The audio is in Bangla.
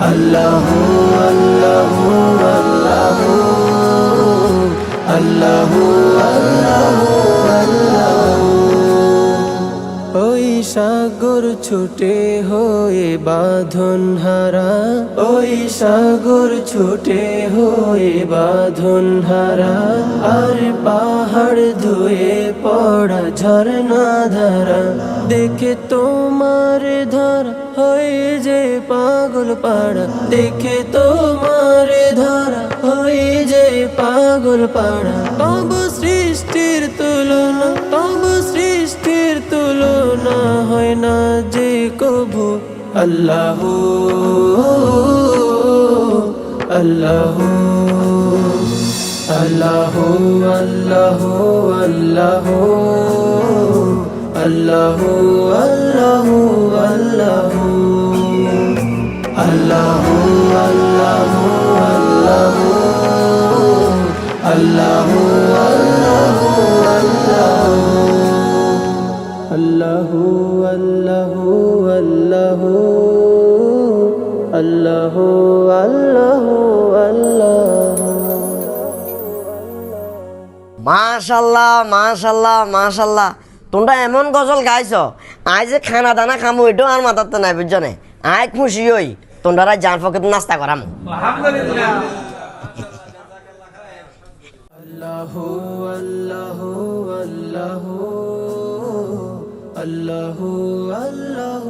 আল্লাহ আল্লাহ আল্লাহ আল্লাহ আল্লাহ আল্লাহ ওই সাগর ছুটে হয়ে বাঁধন হারা ওই সাগর ছুটে হয়ে বাঁধন হারা আর পাহাড় ধুয়ে পড়া ঝরনা ধারা দেখে তোমার ধরা হয়ে যে পাগল পাড়া দেখে তোমার ধরা হয়ে যে পাগল পাড়া তব সৃষ্টির তুলনা তব সৃষ্টির তুলনা হয় না যে কবু আল্লাহ আল্লাহ আল্লাহ আল্লাহ আল্লাহ আল্লাহ আল্লাহ আল্লাহ আল্লাহ আল্লাহ আল্লাহ আল্লাহ আল্লাহ আল্লাহ আল্লাহ আল্লাহ আল্লাহ আল্লাহ মাশাল্লাহ মাশাল্লাহ মাশাল্লাহ তোমরা এমন গজল গাইছ আই যে খানা দানা খামু এটাও আর মাথাতে নাই বুঝছো না আই খুশি হই তোমরা জান ফকে নাস্তা করাম আল্লাহ আল্লাহ আল্লাহ আল্লাহ আল্লাহ